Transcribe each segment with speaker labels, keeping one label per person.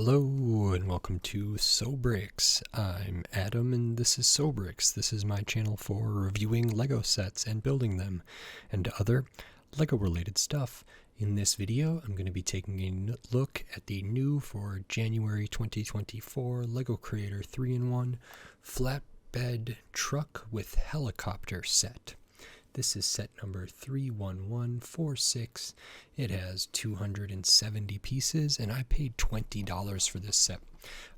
Speaker 1: Hello and welcome to Sobrix. I'm Adam and this is Sobrix. This is my channel for reviewing Lego sets and building them and other Lego related stuff. In this video, I'm going to be taking a look at the new for January 2024 Lego Creator 3-in-1 Flatbed Truck with Helicopter set. This is set number 31146. It has 270 pieces, and I paid $20 for this set.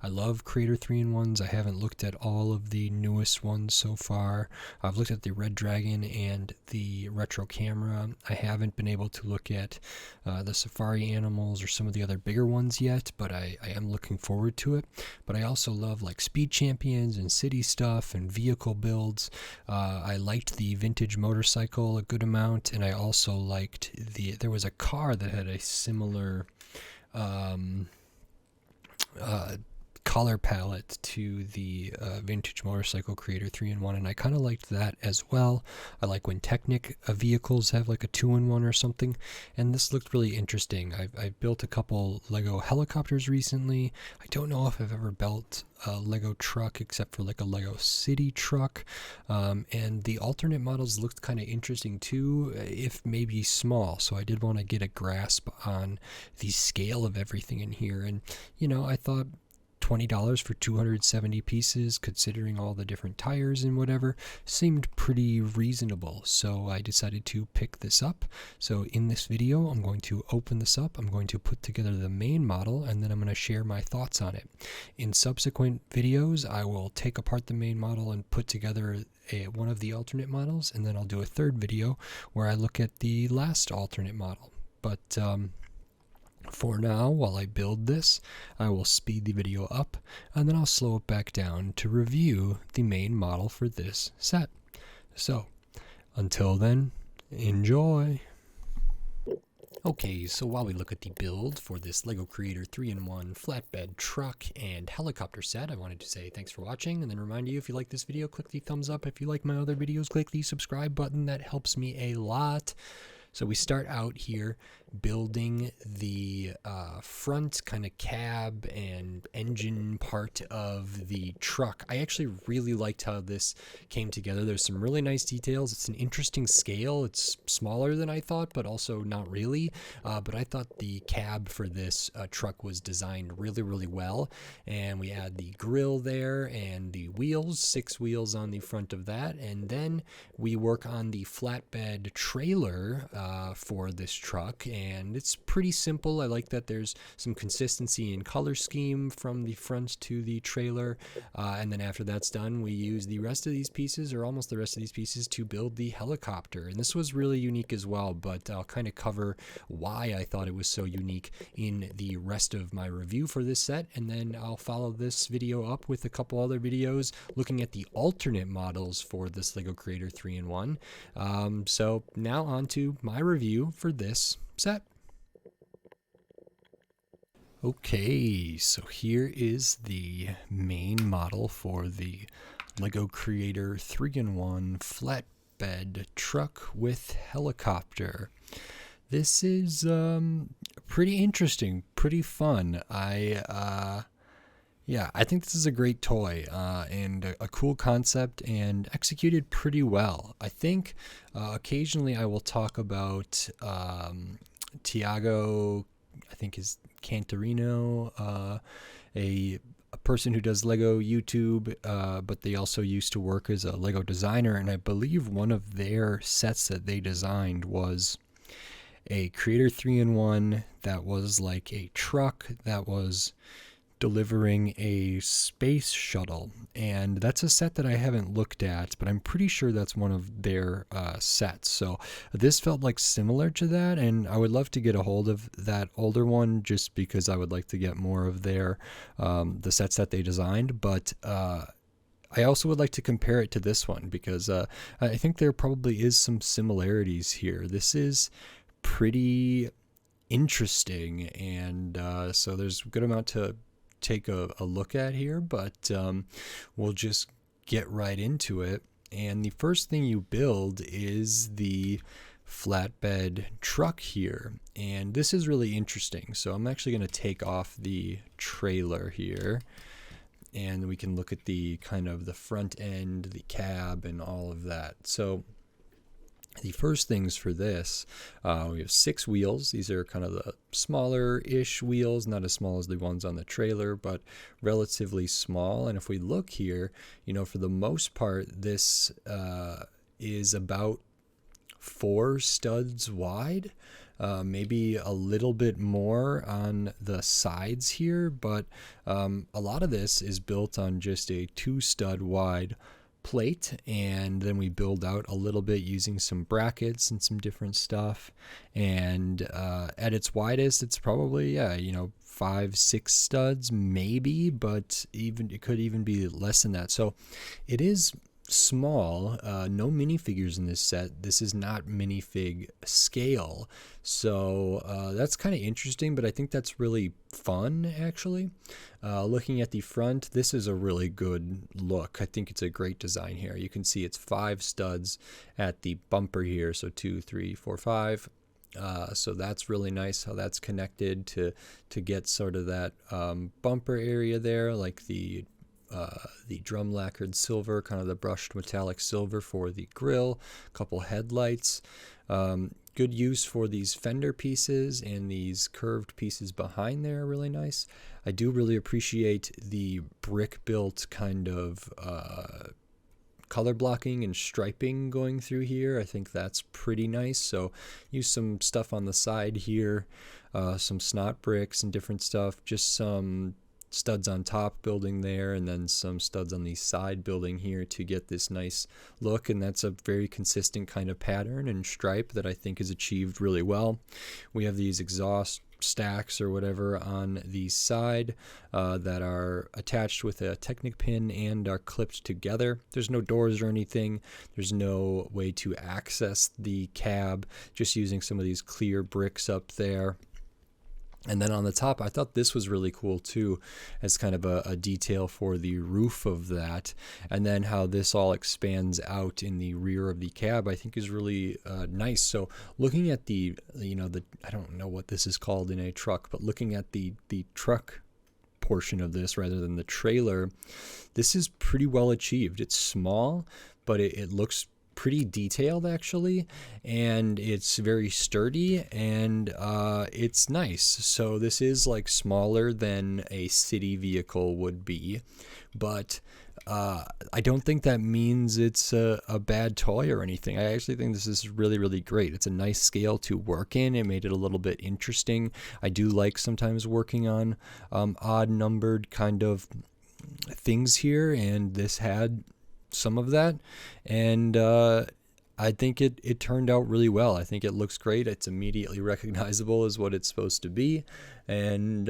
Speaker 1: I love Creator 3-in-1s. I haven't looked at all of the newest ones so far. I've looked at the Red Dragon and the Retro Camera. I haven't been able to look at the Safari Animals or some of the other bigger ones yet, but I am looking forward to it. But I also love like Speed Champions and city stuff and vehicle builds. I liked the vintage motorcycle a good amount, and I also liked there was a car that had a similar color palette to the vintage motorcycle Creator 3-in-1, and I kind of liked that as well. I like when Technic vehicles have like a 2-in-1 or something, and this looked really interesting. I've built a couple Lego helicopters recently. I don't know if I've ever built a Lego truck except for like a Lego city truck, and the alternate models looked kind of interesting too, if maybe small, so I did want to get a grasp on the scale of everything in here. And you know, I thought $20 for 270 pieces, considering all the different tires and whatever, seemed pretty reasonable. So I decided to pick this up. So in this video, I'm going to open this up. I'm going to put together the main model, and then I'm going to share my thoughts on it. In subsequent videos, I will take apart the main model and put together one of the alternate models, and then I'll do a third video where I look at the last alternate model. But for now, while I build this, I will speed the video up, and then I'll slow it back down to review the main model for this set. So, until then, enjoy! Okay, so while we look at the build for this Lego Creator 3-in-1 Flatbed Truck and Helicopter set, I wanted to say thanks for watching, and then remind you, if you like this video, click the thumbs up. If you like my other videos, click the subscribe button. That helps me a lot. So we start out here building the front kind of cab and engine part of the truck. I actually really liked how this came together. There's some really nice details. It's an interesting scale. It's smaller than I thought, but also not really. But I thought the cab for this truck was designed really, really well. And we add the grill there and the wheels, 6 wheels on the front of that. And then we work on the flatbed trailer for this truck, and it's pretty simple. I like that there's some consistency in color scheme from the front to the trailer, and then after that's done, we use the rest of these pieces, or almost the rest of these pieces, to build the helicopter. And this was really unique as well, but I'll kind of cover why I thought it was so unique in the rest of my review for this set, and then I'll follow this video up with a couple other videos looking at the alternate models for this Lego Creator 3-in-1. So now on to my review for this set. Okay, so here is the main model for the Lego Creator 3-in-1 Flatbed Truck with Helicopter. This is pretty interesting, pretty fun. Yeah, I think this is a great toy and a cool concept, and executed pretty well. I think occasionally I will talk about Tiago, I think is Cantorino, a person who does Lego YouTube, but they also used to work as a Lego designer, and I believe one of their sets that they designed was a Creator 3-in-1 that was like a truck that was delivering a space shuttle, and that's a set that I haven't looked at, but I'm pretty sure that's one of their sets. So this felt like similar to that, and I would love to get a hold of that older one just because I would like to get more of their the sets that they designed. But I also would like to compare it to this one because I think there probably is some similarities here. This is pretty interesting, and so there's a good amount to take a look at here, but we'll just get right into it. And the first thing you build is the flatbed truck here, and this is really interesting. So I'm actually going to take off the trailer here, and we can look at the kind of the front end, the cab, and all of that. So the first things for this, we have 6 wheels. These are kind of the smaller-ish wheels, not as small as the ones on the trailer, but relatively small. And if we look here, you know, for the most part, this is about 4 studs wide, maybe a little bit more on the sides here, but a lot of this is built on just a 2 stud wide plate, and then we build out a little bit using some brackets and some different stuff. And at its widest, it's probably 5-6 studs maybe, but even it could even be less than that. So it is small. No minifigures in this set. This is not minifig scale, so that's kind of interesting, but I think that's really fun actually. Looking at the front, this is a really good look. I think it's a great design here. You can see it's 5 studs at the bumper here, so 2, 3, 4, 5. So that's really nice how that's connected to get sort of that bumper area there, like the drum lacquered silver, kind of the brushed metallic silver for the grill, a couple headlights. Good use for these fender pieces, and these curved pieces behind there are really nice. I do really appreciate the brick built kind of color blocking and striping going through here. I think that's pretty nice. So use some stuff on the side here, some snot bricks and different stuff, just some studs on top building there, and then some studs on the side building here to get this nice look. And that's a very consistent kind of pattern and stripe that I think is achieved really well. We have these exhaust stacks or whatever on the side that are attached with a Technic pin and are clipped together. There's no doors or anything. There's no way to access the cab, just using some of these clear bricks up there. And then on the top, I thought this was really cool too, as kind of a detail for the roof of that. And then how this all expands out in the rear of the cab, I think is really nice. So looking at the I don't know what this is called in a truck, but looking at the truck portion of this rather than the trailer, this is pretty well achieved. It's small, but it looks pretty detailed actually, and it's very sturdy, and it's nice. So this is like smaller than a city vehicle would be, but I don't think that means it's a bad toy or anything. I actually think this is really, really great. It's a nice scale to work in. It made it a little bit interesting. I do like sometimes working on odd numbered kind of things here, and this had some of that, and I think it turned out really well. I think it looks great. It's immediately recognizable as what it's supposed to be, and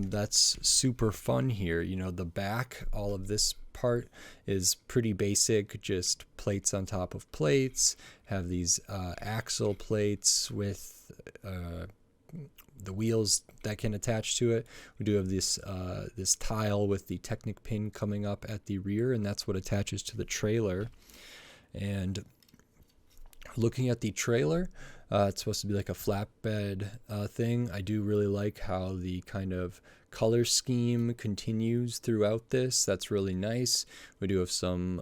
Speaker 1: that's super fun here. You know, the back, all of this part is pretty basic, just plates on top of plates. Have these axle plates with the wheels that can attach to it. We do have this this tile with the Technic pin coming up at the rear, and that's what attaches to the trailer. And looking at the trailer, it's supposed to be like a flatbed thing. I do really like how the kind of color scheme continues throughout this. That's really nice. We do have some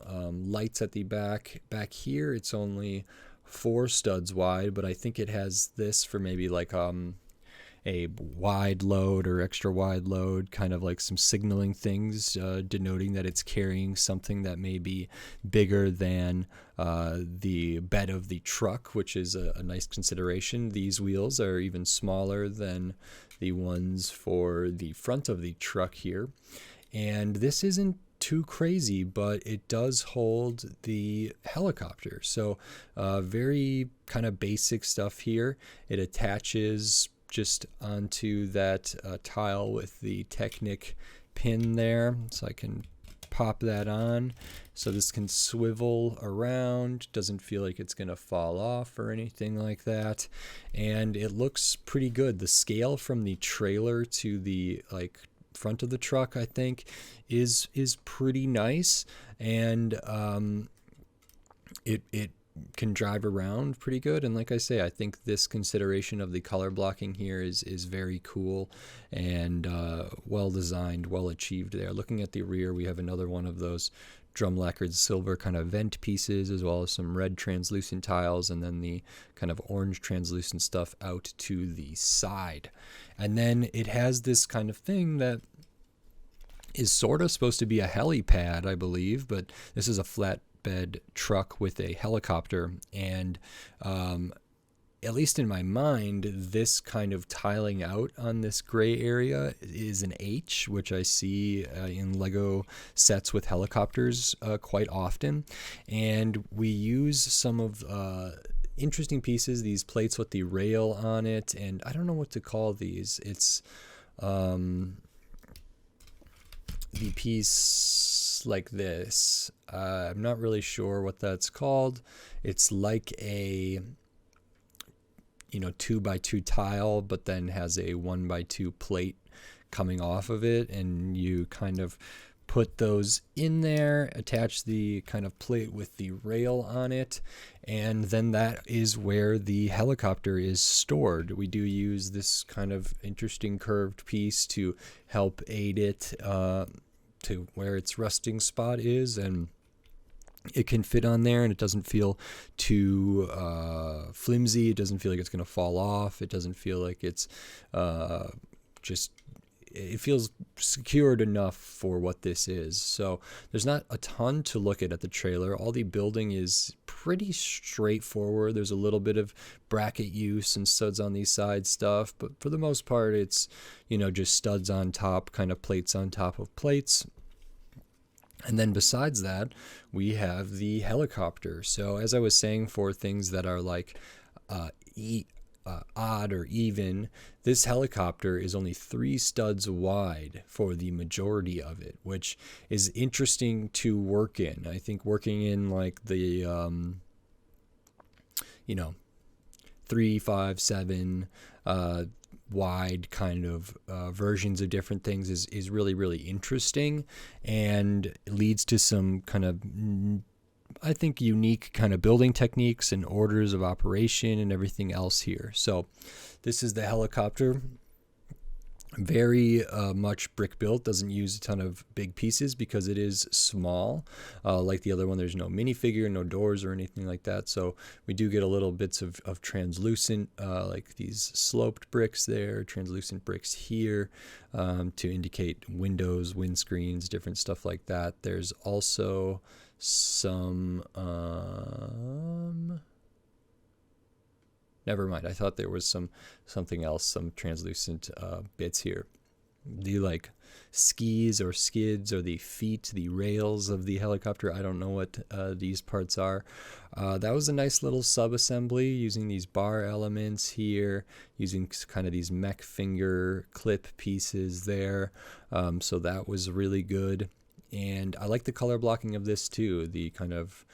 Speaker 1: lights at the back. Back here, it's only 4 studs wide, but I think it has this for maybe like a wide load or extra wide load, kind of like some signaling things, denoting that it's carrying something that may be bigger than the bed of the truck, which is a nice consideration. These wheels are even smaller than the ones for the front of the truck here. And this isn't too crazy, but it does hold the helicopter. So very kind of basic stuff here. It attaches just onto that tile with the Technic pin there, so I can pop that on. So this can swivel around, doesn't feel like it's gonna fall off or anything like that, and it looks pretty good. The scale from the trailer to the front of the truck, I think, is pretty nice, and it can drive around pretty good. And like I say, I think this consideration of the color blocking here is very cool and well designed, well achieved there. Looking at the rear, we have another one of those drum lacquered silver kind of vent pieces, as well as some red translucent tiles, and then the kind of orange translucent stuff out to the side. And then it has this kind of thing that is sort of supposed to be a helipad, I believe, but this is a flatbed truck with a helicopter. And at least in my mind, this kind of tiling out on this gray area is an H, which I see in Lego sets with helicopters quite often. And we use some of interesting pieces, these plates with the rail on it, and I don't know what to call these. It's the piece like this. I'm not really sure what that's called. It's like a 2x2 tile, but then has a 1x2 plate coming off of it, and you kind of put those in there, attach the kind of plate with the rail on it, and then that is where the helicopter is stored. We do use this kind of interesting curved piece to help aid it to where its resting spot is, and it can fit on there, and it doesn't feel too flimsy. It doesn't feel like it's going to fall off. It doesn't feel like it's it feels secured enough for what this is. So there's not a ton to look at the trailer. All the building is pretty straightforward. There's a little bit of bracket use and studs on these side stuff, but for the most part, it's, just studs on top, kind of plates on top of plates. And then besides that, we have the helicopter. So as I was saying, for things that are like odd or even, this helicopter is only 3 studs wide for the majority of it, which is interesting to work in. I think working in like the 3, 5, 7 wide kind of versions of different things is really, really interesting, and leads to some kind of, I think, unique kind of building techniques and orders of operation and everything else here. So this is the helicopter. Very much brick built, doesn't use a ton of big pieces because it is small. Like the other one, there's no minifigure, no doors or anything like that. So we do get a little bits of translucent, like these sloped bricks there, translucent bricks here to indicate windows, windscreens, different stuff like that. There's also some never mind. I thought there was something else, some translucent bits here. The like skis or skids or the feet, the rails of the helicopter. I don't know what these parts are. That was a nice little sub-assembly using these bar elements here, using kind of these mech finger clip pieces there. So that was really good. And I like the color blocking of this too. The kind of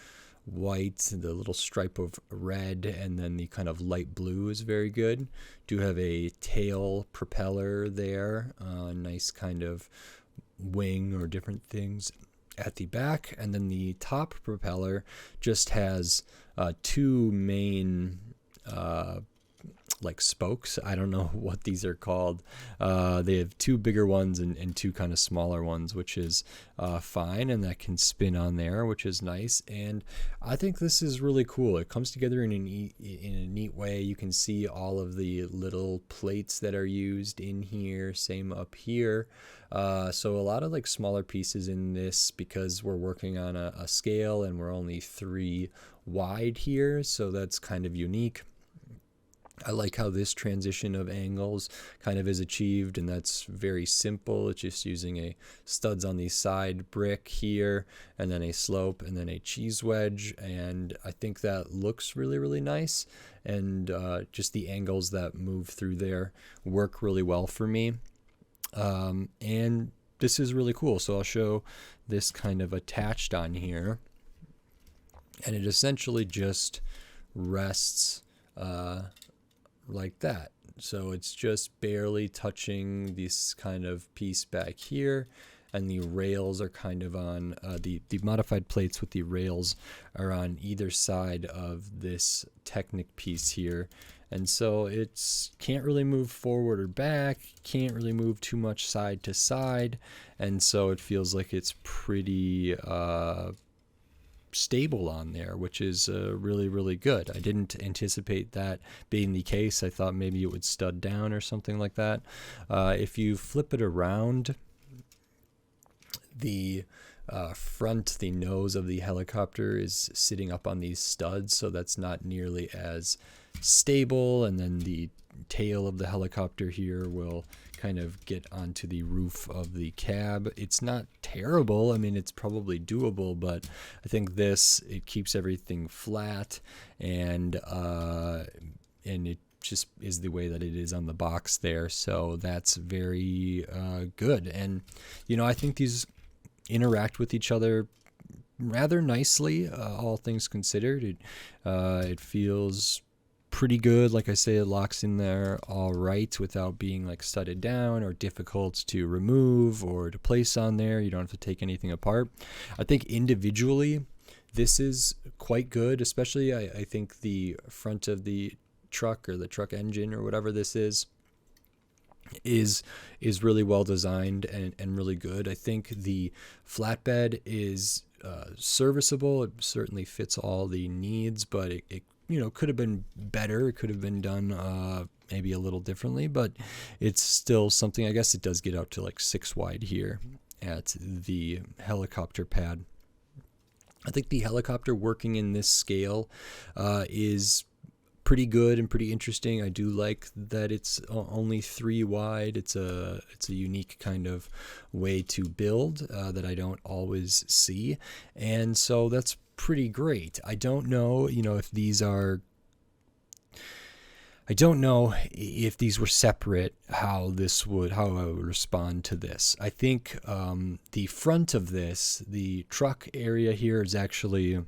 Speaker 1: white, the little stripe of red, and then the kind of light blue is very good. Do have a tail propeller there, nice kind of wing or different things at the back, and then the top propeller just has 2 main like spokes. I don't know what these are called. They have 2 bigger ones and 2 kind of smaller ones, which is fine, and that can spin on there, which is nice. And I think this is really cool. It comes together in a neat way. You can see all of the little plates that are used in here, same up here. So a lot of like smaller pieces in this because we're working on a scale and we're only 3 wide here, so that's kind of unique. I like how this transition of angles kind of is achieved, and that's very simple. It's just using a studs on the side brick here, and then a slope, and then a cheese wedge, and I think that looks really, really nice, and just the angles that move through there work really well for me. And this is really cool, so I'll show this kind of attached on here, and it essentially just rests like that. So it's just barely touching this kind of piece back here, and the rails are kind of on the modified plates with the rails are on either side of this Technic piece here. And so it's can't really move forward or back, can't really move too much side to side. And so it feels like it's pretty stable on there, which is really, really good. I didn't anticipate that being the case. I thought maybe it would stud down or something like that. If you flip it around, the the nose of the helicopter is sitting up on these studs, so that's not nearly as stable. And then the tail of the helicopter here will kind of get onto the roof of the cab. It's not terrible. I mean, it's probably doable, but I think it keeps everything flat, and it just is the way that it is on the box there. So that's very good. And I think these interact with each other rather nicely, all things considered. It feels pretty good. Like I say, it locks in there all right without being like studded down or difficult to remove or to place on there. You don't have to take anything apart. I think individually this is quite good, especially I think the front of the truck, or the truck engine, or whatever this is really well designed and really good. I think the flatbed is serviceable. It certainly fits all the needs, but it could have been better. It could have been done maybe a little differently, but it's still something. I guess it does get out to like 6 wide here at the helicopter pad. I think the helicopter working in this scale is pretty good and pretty interesting. I do like that it's only 3 wide. It's a unique kind of way to build that I don't always see, and so that's pretty great. I don't know, if these are. I don't know if these were separate, how I would respond to this. I think the front of this, the truck area here, is actually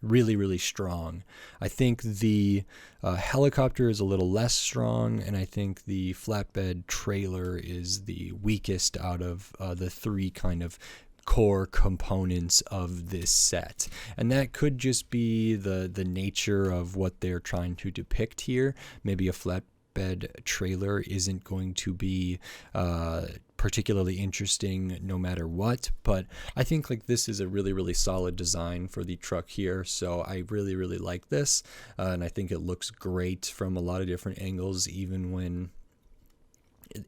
Speaker 1: really, really strong. I think the helicopter is a little less strong, and I think the flatbed trailer is the weakest out of the 3 kind of core components of this set. And that could just be the nature of what they're trying to depict here. Maybe a flatbed trailer isn't going to be particularly interesting no matter what, but I think like this is a really, really solid design for the truck here. So I really, really like this, and I think it looks great from a lot of different angles, even when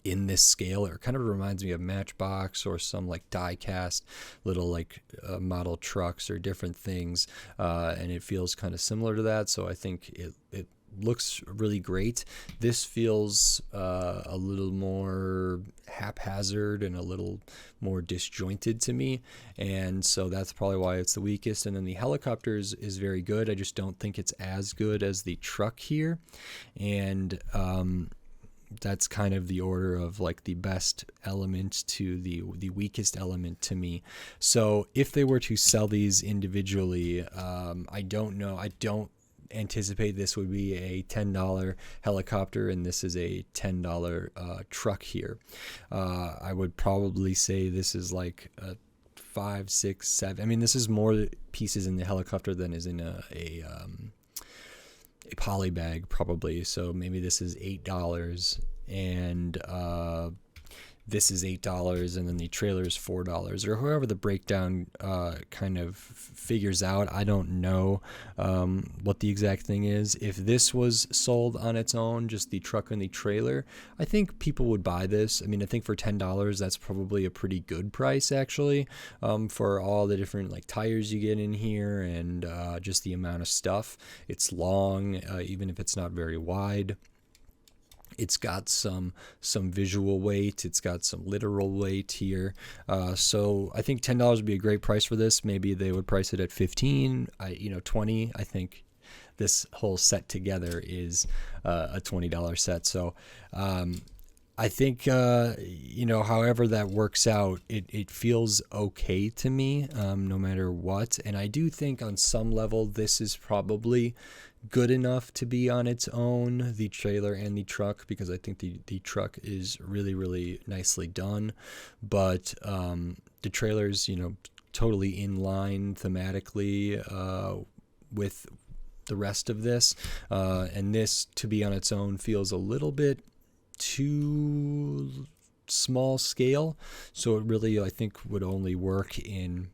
Speaker 1: in this scale. It kind of reminds me of Matchbox or some like die-cast little like model trucks or different things, and it feels kind of similar to that. So I think it looks really great. This feels a little more haphazard and a little more disjointed to me, and so that's probably why it's the weakest. And then the helicopter is very good. I just don't think it's as good as the truck here, and that's kind of the order of like the best element to the weakest element to me. So if they were to sell these individually, I don't know. I don't anticipate this would be a $10 helicopter and this is a $10 truck here. I would probably say this is like a 5, 6, 7. I mean, this is more pieces in the helicopter than is in a poly bag probably. So maybe this is $8 and this is $8 and then the trailer is $4, or however the breakdown kind of figures out. I don't know what the exact thing is. If this was sold on its own, just the truck and the trailer, I think people would buy this. I mean, I think for $10, that's probably a pretty good price actually, for all the different like tires you get in here and just the amount of stuff. It's long, even if it's not very wide. It's got some visual weight. It's got some literal weight here. So I think $10 would be a great price for this. Maybe they would price it at $15, $20. I think this whole set together is a $20 set. So I think, however that works out, it feels okay to me, no matter what. And I do think on some level, this is probably good enough to be on its own, the trailer and the truck, because I think the truck is really, really nicely done. But the trailer's, totally in line thematically with the rest of this. And this, to be on its own, feels a little bit too small scale. So it really, I think, would only work in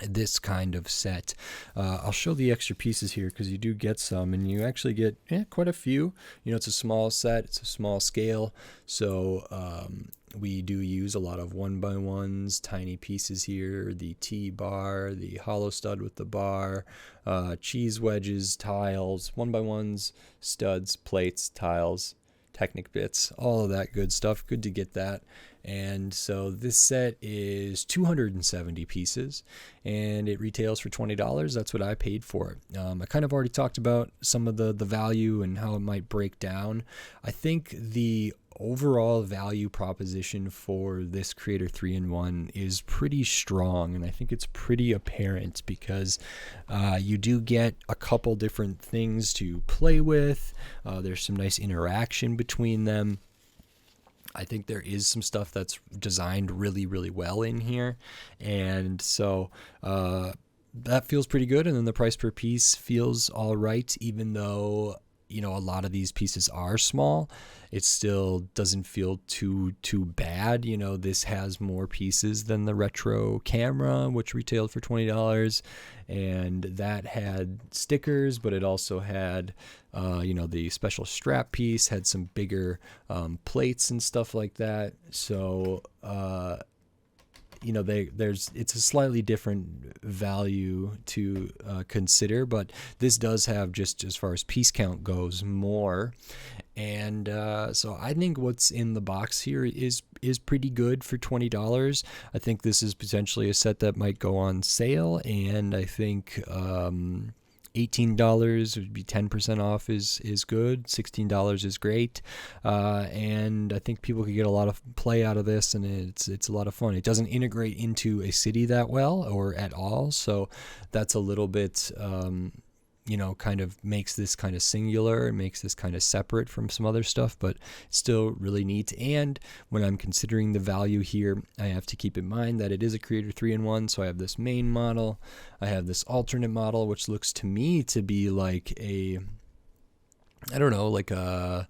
Speaker 1: this kind of set. I'll show the extra pieces here because you do get some, and you actually get quite a few. It's a small set, it's a small scale, so we do use a lot of 1x1s, tiny pieces here, the T-bar, the hollow stud with the bar, cheese wedges, tiles, 1x1s, studs, plates, tiles, Technic bits, all of that good stuff. Good to get that. And so this set is 270 pieces and it retails for $20. That's what I paid for it. I kind of already talked about some of the value and how it might break down. I think the overall value proposition for this Creator 3-in-1 is pretty strong, and I think it's pretty apparent because you do get a couple different things to play with. There's some nice interaction between them. I think there is some stuff that's designed really, really well in here, and so that feels pretty good. And then the price per piece feels all right, even though a lot of these pieces are small. It still doesn't feel too bad. This has more pieces than the retro camera, which retailed for $20, and that had stickers, but it also had the special strap piece, had some bigger plates and stuff like that. So it's a slightly different value to consider, but this does have, just as far as piece count goes, more. And so I think what's in the box here is pretty good for $20. I think this is potentially a set that might go on sale, and I think $18 would be 10% off is good. $16 is great, and I think people could get a lot of play out of this, and it's a lot of fun. It doesn't integrate into a city that well or at all, so that's a little bit kind of makes this kind of singular and makes this kind of separate from some other stuff, but still really neat. And when I'm considering the value here, I have to keep in mind that it is a Creator 3-in-1. So I have this main model, I have this alternate model, which looks to me to be like a, I don't know, like a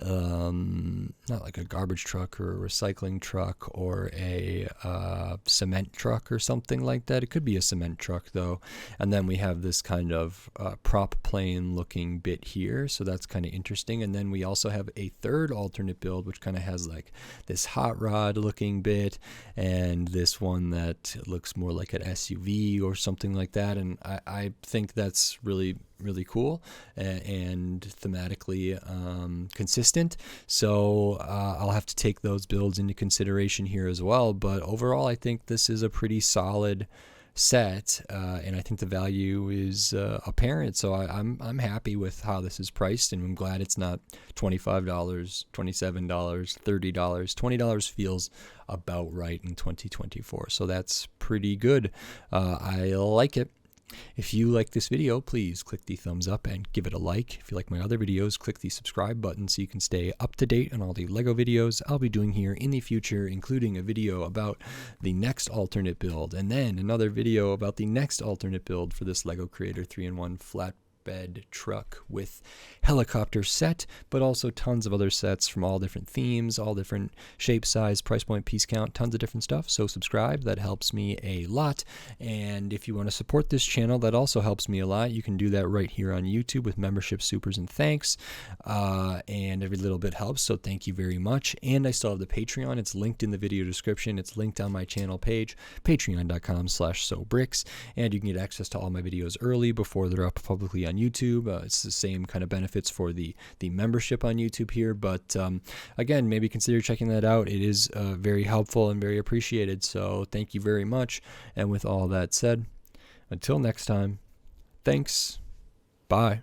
Speaker 1: not like a garbage truck or a recycling truck or a cement truck or something like that. It could be a cement truck though. And then we have this kind of prop plane looking bit here, so that's kind of interesting. And then we also have a third alternate build which kind of has like this hot rod looking bit, and this one that looks more like an SUV or something like that. And I think that's really cool and thematically consistent. So I'll have to take those builds into consideration here as well. But overall, I think this is a pretty solid set, and I think the value is apparent. So I'm happy with how this is priced, and I'm glad it's not $25, $27, $30. $20 feels about right in 2024. So that's pretty good. I like it. If you like this video, please click the thumbs up and give it a like. If you like my other videos, click the subscribe button so you can stay up to date on all the LEGO videos I'll be doing here in the future, including a video about the next alternate build, and then another video about the next alternate build for this LEGO Creator 3-in-1 Flatbed Truck with helicopter set, but also tons of other sets from all different themes, all different shape, size, price point, piece count, tons of different stuff. So subscribe, that helps me a lot. And if you want to support this channel, that also helps me a lot. You can do that right here on YouTube with membership, supers, and thanks. And every little bit helps, so thank you very much. And I still have the Patreon. It's linked in the video description. It's linked on my channel page, patreon.com/sobricks, and you can get access to all my videos early before they're up publicly on YouTube. It's the same kind of benefits for the membership on YouTube here, but again, maybe consider checking that out. It is very helpful and very appreciated, so thank you very much. And with all that said, until next time, thanks, bye.